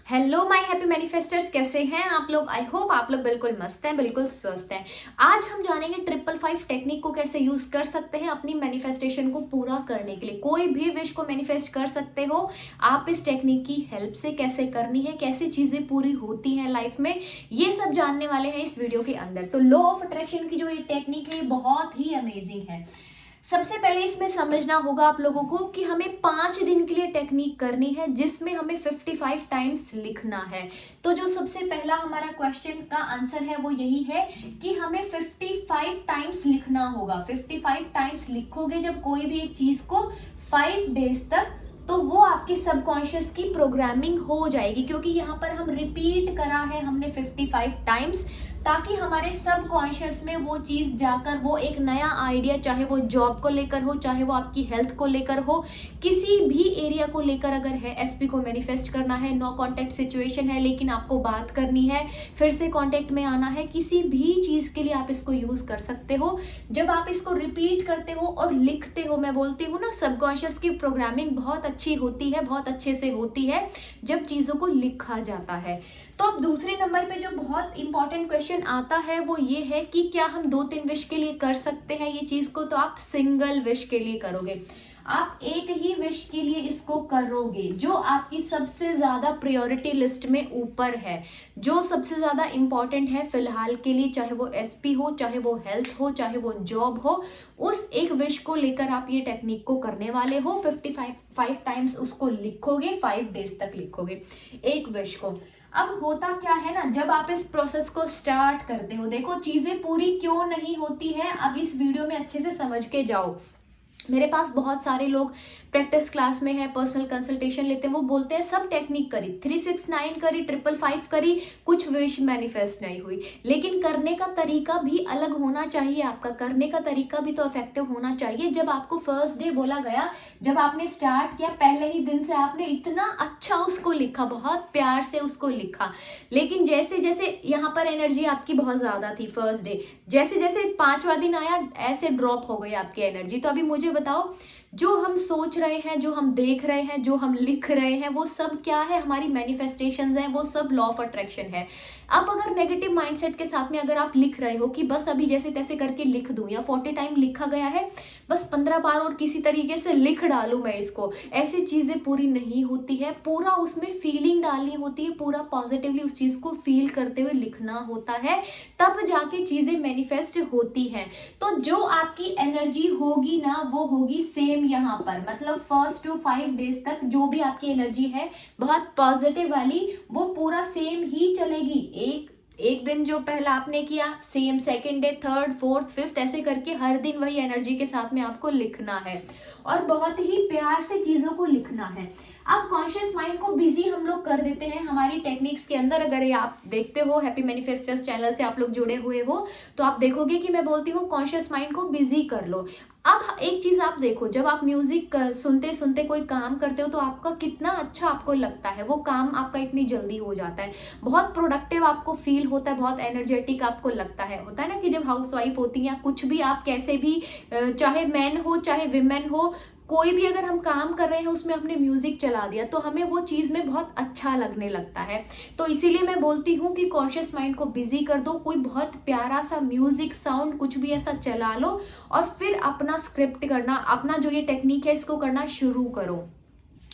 Hello my happy मैनिफेस्टर्स, कैसे हैं आप लोग। आई होप आप लोग बिल्कुल मस्त हैं, बिल्कुल स्वस्थ हैं। आज हम जानेंगे 555 टेक्निक को कैसे यूज कर सकते हैं अपनी मैनिफेस्टेशन को पूरा करने के लिए। कोई भी विश को मैनिफेस्ट कर सकते हो आप इस टेक्निक की हेल्प से। कैसे करनी है, कैसे चीजें पूरी होती हैं लाइफ में, ये सब जानने वाले हैं इस वीडियो के अंदर। तो लॉ ऑफ अट्रैक्शन की जो ये टेक्निक है ये बहुत ही अमेजिंग है। सबसे पहले इसमें समझना होगा आप लोगों को कि हमें 5 दिन के लिए टेक्निक करनी है जिसमें हमें 55 टाइम्स लिखना है। तो जो सबसे पहला हमारा क्वेश्चन का आंसर है वो यही है कि हमें 55 टाइम्स लिखना होगा। 55 टाइम्स लिखोगे जब कोई भी एक चीज को 5 डेज तक, तो वो आपकी सबकॉन्शियस की प्रोग्रामिंग हो जाएगी, क्योंकि यहाँ पर हम रिपीट करा है हमने 55 टाइम्स, ताकि हमारे सबकॉन्शियस में वो चीज जाकर वो एक नया आइडिया, चाहे वो जॉब को लेकर हो, चाहे वो आपकी हेल्थ को लेकर हो, किसी भी एरिया को लेकर अगर है, एसपी को मैनिफेस्ट करना है, नो कांटेक्ट सिचुएशन है लेकिन आपको बात करनी है, फिर से कांटेक्ट में आना है, किसी भी चीज के लिए आप इसको यूज कर सकते हो। जब आप इसको रिपीट करते हो और लिखते हो, मैं बोलती हूँ ना सबकॉन्शियस की प्रोग्रामिंग बहुत अच्छी होती है, बहुत अच्छे से होती है जब चीजों को लिखा जाता है। तो अब दूसरे नंबर पे जो बहुत इंपॉर्टेंट क्वेश्चन आता है वो ये है कि क्या हम 2-3 विश के लिए कर सकते हैं ये चीज को। तो आप सिंगल विश के लिए करोगे, आप एक ही विश के लिए इसको करोगे जो आपकी सबसे ज्यादा प्रायोरिटी लिस्ट में ऊपर है, जो सबसे ज्यादा इंपॉर्टेंट है फिलहाल के लिए, चाहे वो एसपी हो, चाहे वो हेल्थ हो, चाहे वो जॉब हो। उस एक विश को लेकर आप ये टेक्निक को करने वाले हो। 55 टाइम्स उसको लिखोगे, 5 डेज तक लिखोगे एक विश को। अब होता क्या है ना, जब आप इस प्रोसेस को स्टार्ट करते हो, देखो चीजें पूरी क्यों नहीं होती हैं, अब इस वीडियो में अच्छे से समझ के जाओ। मेरे पास बहुत सारे लोग प्रैक्टिस क्लास में है, पर्सनल कंसल्टेशन लेते हैं, वो बोलते हैं सब टेक्निक करी, 369 करी, 555 करी, कुछ विश मैनिफेस्ट नहीं हुई। लेकिन करने का तरीका भी अलग होना चाहिए, आपका करने का तरीका भी तो इफेक्टिव होना चाहिए। जब आपको फर्स्ट डे बोला गया, जब आपने स्टार्ट किया, पहले ही दिन से आपने इतना अच्छा उसको लिखा, बहुत प्यार से उसको लिखा, लेकिन जैसे जैसे यहाँ पर एनर्जी आपकी बहुत ज्यादा थी फर्स्ट डे, जैसे जैसे 5वां दिन आया ऐसे ड्रॉप हो गई आपकी एनर्जी। तो अभी मुझे बताओ, जो हम सोच रहे हैं, जो हम देख रहे हैं, जो हम लिख रहे हैं, वो सब क्या है, हमारी मैनिफेस्टेशंस हैं, वो सब लॉ ऑफ अट्रैक्शन है। अब अगर नेगेटिव माइंडसेट के साथ में अगर आप लिख रहे हो कि बस अभी जैसे तैसे करके लिख दूं, या 40 टाइम लिखा गया है, बस 15 बार और किसी तरीके से लिख डालूं मैं इसको, ऐसी चीजें पूरी नहीं होती है। पूरा उसमें फीलिंग डालनी होती है, पूरा पॉजिटिवली उस चीज को फील करते हुए लिखना होता है, तब जाके चीजें मैनिफेस्ट होती हैं। तो जो आपकी एनर्जी होगी ना, वो होगी सेम यहाँ पर, मतलब फर्स्ट टू 5 डेज तक जो भी आपकी एनर्जी है बहुत पॉजिटिव वाली, वो पूरा सेम ही चलेगी। एक दिन जो पहला आपने किया same, second day, third, fourth, fifth, ऐसे करके हर दिन वही एनर्जी के साथ में आपको लिखना है और बहुत ही प्यार से चीजों को लिखना है। अब कॉन्शियस माइंड को बिजी हम लोग कर देते हैं हमारी टेक्निक्स के अंदर। अगर ये आप देखते हो, हैप्पी मैनिफेस्टर्स चैनल से आप लोग जुड़े हुए हो, तो आप देखोगे कि मैं बोलती हूँ कॉन्शियस माइंड को बिजी कर लो। अब एक चीज आप देखो, जब आप म्यूजिक सुनते सुनते कोई काम करते हो तो आपका कितना अच्छा आपको लगता है, वो काम आपका इतनी जल्दी हो जाता है, बहुत प्रोडक्टिव आपको फील होता है, बहुत एनर्जेटिक आपको लगता है। होता है ना कि जब हाउसवाइफ होती हैं या कुछ भी, आप कैसे भी, चाहे मैन हो चाहे विमेन हो, कोई भी अगर हम काम कर रहे हैं उसमें हमने म्यूजिक चला दिया तो हमें वो चीज में बहुत अच्छा लगने लगता है। तो इसीलिए मैं बोलती हूँ कि कॉन्शियस माइंड को बिजी कर दो, कोई बहुत प्यारा सा म्यूजिक साउंड कुछ भी ऐसा चला लो और फिर अपना स्क्रिप्ट करना, अपना जो ये टेक्निक है इसको करना शुरू करो।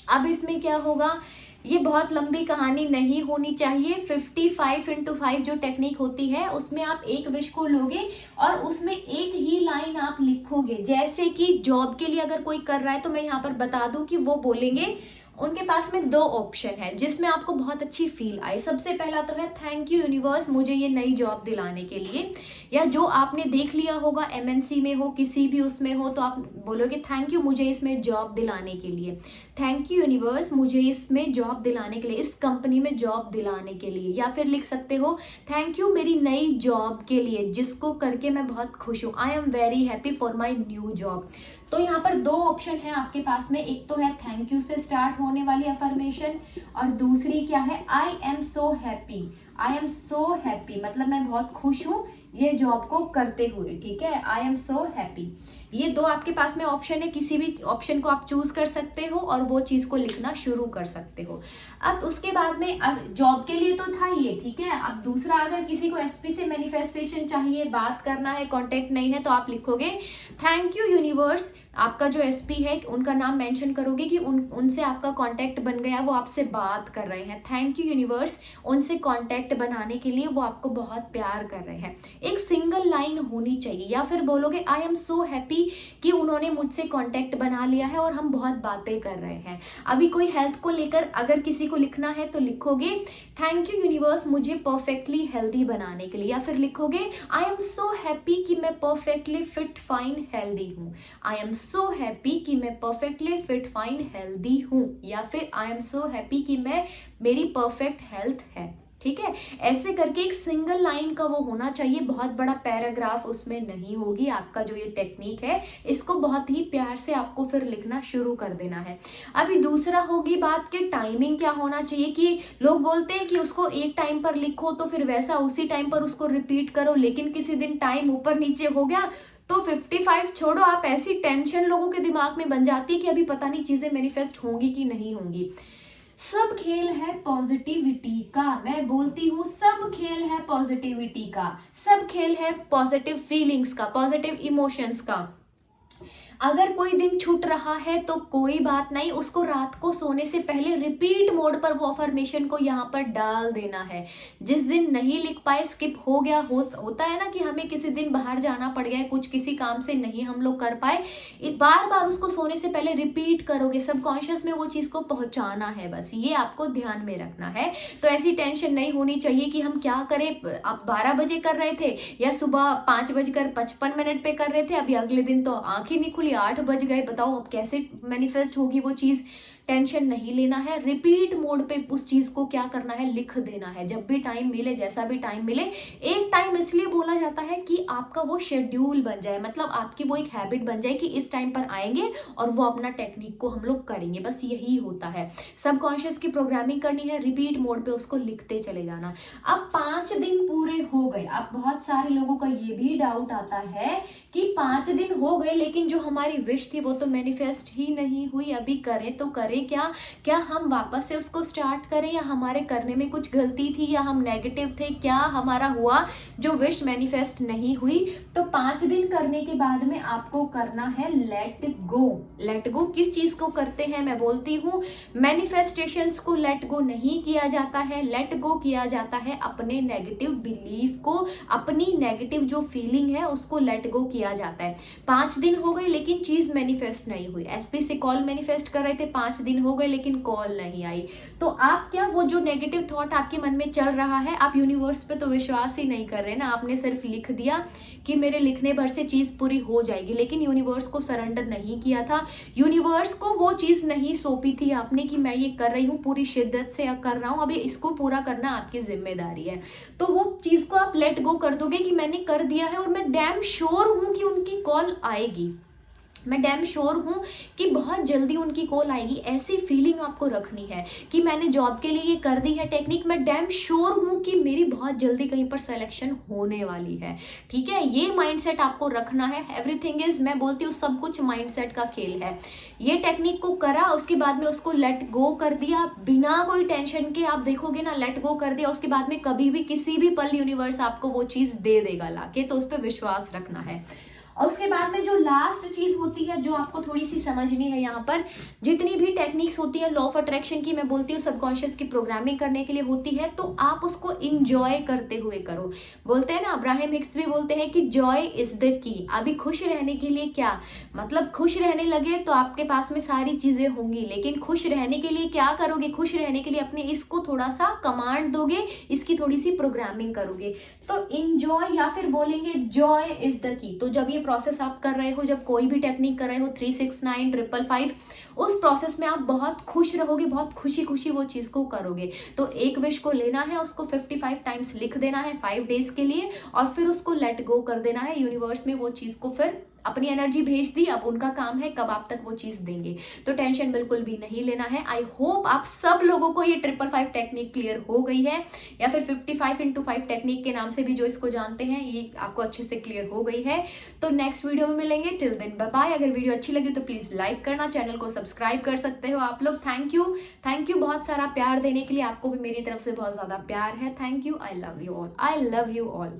अब इसमें क्या होगा, ये बहुत लंबी कहानी नहीं होनी चाहिए। 55 × 5 जो टेक्निक होती है उसमें आप एक विश को लोगे और उसमें एक ही लाइन आप लिखोगे। जैसे कि जॉब के लिए अगर कोई कर रहा है तो मैं यहाँ पर बता दूं कि वो बोलेंगे, उनके पास में 2 ऑप्शन है जिसमें आपको बहुत अच्छी फील आए। सबसे पहला तो है थैंक यू यूनिवर्स मुझे ये नई जॉब दिलाने के लिए, या जो आपने देख लिया होगा एमएनसी में हो, किसी भी उसमें हो, तो आप बोलोगे थैंक यू मुझे इसमें जॉब दिलाने के लिए, थैंक यू यूनिवर्स मुझे इसमें जॉब दिलाने के लिए, इस कंपनी में जॉब दिलाने के लिए। या फिर लिख सकते हो थैंक यू मेरी नई जॉब के लिए जिसको करके मैं बहुत खुश हूँ, I am very happy for my new job. तो यहाँ पर 2 ऑप्शन है आपके पास में, एक तो है थैंक यू से स्टार्ट होने वाली अफर्मेशन, और दूसरी क्या है, I am so happy. I am so happy मतलब मैं बहुत खुश हूँ ये जॉब को करते हुए, ठीक है, आई एम सो हैप्पी। ये दो आपके पास में ऑप्शन है, किसी भी ऑप्शन को आप चूज कर सकते हो और वो चीज को लिखना शुरू कर सकते हो। अब उसके बाद में जॉब के लिए तो था ये, ठीक है। अब दूसरा, अगर किसी को एसपी से मैनिफेस्टेशन चाहिए, बात करना है, कांटेक्ट नहीं है, तो आप लिखोगे थैंक यू यूनिवर्स। आपका जो एसपी है उनका नाम मेंशन करोगे कि उनसे आपका कांटेक्ट बन गया, वो आपसे बात कर रहे हैं। थैंक यू यूनिवर्स, उनसे कांटेक्ट बनाने के लिए, वो आपको बहुत प्यार कर रहे हैं। एक सिंगल लाइन होनी चाहिए। या फिर बोलोगे आई एम सो हैप्पी कि उन्होंने मुझसे कांटेक्ट बना लिया है और हम बहुत बातें कर रहे हैं। अभी कोई हेल्थ को लेकर अगर किसी को लिखना है तो लिखोगे थैंक यू यूनिवर्स मुझे परफेक्टली हेल्दी बनाने के लिए। या फिर लिखोगे आई एम सो हैप्पी कि मैं परफेक्टली फिट फाइन हेल्दी हूँ। आई एम सो हैप्पी कि मैं परफेक्टली फिट फाइन हेल्दी हूँ। या फिर आई एम सो हैप्पी कि मेरी परफेक्ट हेल्थ है, ठीक है। ऐसे करके एक सिंगल लाइन का वो होना चाहिए, बहुत बड़ा पैराग्राफ उसमें नहीं होगी। आपका जो ये टेक्निक है इसको बहुत ही प्यार से आपको फिर लिखना शुरू कर देना है। अभी दूसरा होगी बात कि टाइमिंग क्या होना चाहिए, कि लोग बोलते हैं कि उसको एक टाइम पर लिखो तो फिर वैसा उसी टाइम पर उसको रिपीट करो, लेकिन किसी दिन टाइम ऊपर नीचे हो गया तो 55 छोड़ो, आप ऐसी टेंशन लोगों के दिमाग में बन जाती है कि अभी पता नहीं चीजें मैनिफेस्ट होंगी कि नहीं होंगी। सब खेल है पॉजिटिविटी का, मैं बोलती हूँ सब खेल है पॉजिटिविटी का, सब खेल है पॉजिटिव फीलिंग्स का, पॉजिटिव इमोशंस का। अगर कोई दिन छूट रहा है तो कोई बात नहीं, उसको रात को सोने से पहले रिपीट मोड पर वो अफर्मेशन को यहाँ पर डाल देना है। जिस दिन नहीं लिख पाए, स्किप हो गया, होता है ना कि हमें किसी दिन बाहर जाना पड़ गया है, कुछ किसी काम से नहीं हम लोग कर पाए, बार बार उसको सोने से पहले रिपीट करोगे, सबकॉन्शियस में वो चीज को पहुंचाना है, बस ये आपको ध्यान में रखना है। तो ऐसी टेंशन नहीं होनी चाहिए कि हम क्या करें, अब 12 बजे कर रहे थे या सुबह 5:55 पे कर रहे थे, अभी अगले दिन तो आंख ही नहीं खुली, 8 बज गए, बताओ अब कैसे मैनिफेस्ट होगी वो चीज। टेंशन नहीं लेना है, रिपीट मोड पे उस चीज को क्या करना है, लिख देना है। जब भी टाइम मिले, जैसा भी टाइम मिले, एक टाइम इसलिए बोला जाता है कि आपका वो शेड्यूल बन जाए, मतलब आपकी वो एक हैबिट बन जाए कि इस टाइम पर आएंगे और वो अपना टेक्निक को हम लोग करेंगे, बस यही होता है। सबकॉन्शियस की प्रोग्रामिंग करनी है, रिपीट मोड पे उसको लिखते चले जाना। अब 5 दिन पूरे हो गए। अब बहुत सारे लोगों का ये भी डाउट आता है कि 5 दिन हो गए लेकिन जो हमारी विश थी वो तो मैनिफेस्ट ही नहीं हुई, अभी करें तो करें क्या हम वापस से उसको स्टार्ट करें, या हमारे करने में कुछ गलती थी, या हम नेगेटिव थे, क्या हमारा हुआ जो विश मैनिफेस्ट नहीं हुई। तो 5 दिन करने के बाद में आपको करना है लेट गो। लेट गो किस चीज को करते हैं, मैं बोलती हूँ मैनिफेस्टेशंस को लेट गो नहीं किया जाता है, लेट गो किया जाता है अपने नेगेटिव बिलीफ को, अपनी नेगेटिव जो फीलिंग है उसको लेट गो किया जाता है। 5 दिन हो गए लेकिन चीज मैनिफेस्ट नहीं हुई, एसपी से कॉल मैनिफेस्ट कर रहे थे, 5 दिन हो गए लेकिन कॉल नहीं आई, तो आप क्या, वो जो नेगेटिव थॉट आपके मन में चल रहा है, आप यूनिवर्स पे तो विश्वास ही नहीं कर रहे ना, आपने सिर्फ लिख दिया कि मेरे लिखने भर से चीज पूरी हो जाएगी, लेकिन यूनिवर्स को सरेंडर नहीं किया था, यूनिवर्स को वो चीज नहीं सौंपी थी आपने कि मैं ये कर रही हूँ, पूरी शिद्दत से कर रहा हूँ, अभी इसको पूरा करना आपकी जिम्मेदारी है। तो वो चीज को आप लेट गो कर दोगे कि मैंने कर दिया है और मैं डैम श्योर हूं कि उनकी कॉल आएगी, मैं डैम श्योर हूँ कि बहुत जल्दी उनकी कॉल आएगी, ऐसी फीलिंग आपको रखनी है कि मैंने जॉब के लिए ये कर दी है टेक्निक, मैं डैम श्योर हूँ कि मेरी बहुत जल्दी कहीं पर सिलेक्शन होने वाली है, ठीक है। ये माइंडसेट आपको रखना है। एवरीथिंग इज, मैं बोलती हूँ सब कुछ माइंडसेट का खेल है। ये टेक्निक को करा, उसके बाद में उसको लेट गो कर दिया बिना कोई टेंशन के, आप देखोगे ना, लेट गो कर दिया, उसके बाद में कभी भी किसी भी पल यूनिवर्स आपको वो चीज दे देगा लाके, तो उस पर विश्वास रखना है। और उसके बाद में जो लास्ट चीज होती है जो आपको थोड़ी सी समझनी है, यहाँ पर जितनी भी टेक्निक्स होती है लॉ ऑफ अट्रैक्शन की, मैं बोलती हूँ सबकॉन्शियस की प्रोग्रामिंग करने के लिए होती है, तो आप उसको इंजॉय करते हुए करो। बोलते हैं ना, अब्राहम हिक्स भी बोलते हैं कि जॉय इज द की। अभी खुश रहने के लिए क्या मतलब, खुश रहने लगे तो आपके पास में सारी चीजें होंगी, लेकिन खुश रहने के लिए क्या करोगे, खुश रहने के लिए अपने इसको थोड़ा सा कमांड दोगे, इसकी थोड़ी सी प्रोग्रामिंग करोगे, तो इंजॉय, या फिर बोलेंगे जॉय इज द की। तो जब ये प्रोसेस आप कर रहे हो, जब कोई भी टेक्निक कर रहे हो, 369 555, उस प्रोसेस में आप बहुत खुश रहोगे, बहुत खुशी खुशी वो चीज को करोगे। तो एक विश को लेना है, उसको 55 टाइम्स लिख देना है 5 डेज के लिए, और फिर उसको लेट गो कर देना है, यूनिवर्स में वो चीज को फिर अपनी एनर्जी भेज दी, अब उनका काम है कब आप तक वो चीज़ देंगे। तो टेंशन बिल्कुल भी नहीं लेना है। आई होप आप सब लोगों को ये 555 टेक्निक क्लियर हो गई है, या फिर 55x5 टेक्निक के नाम से भी जो इसको जानते हैं, ये आपको अच्छे से क्लियर हो गई है। तो नेक्स्ट वीडियो में मिलेंगे, टिल देन बाय बाय। अगर वीडियो अच्छी लगी तो प्लीज़ लाइक करना, चैनल को सब्सक्राइब कर सकते हो आप लोग। थैंक यू बहुत सारा प्यार देने के लिए। आपको भी मेरी तरफ से बहुत ज़्यादा प्यार है। Thank you. I love you all.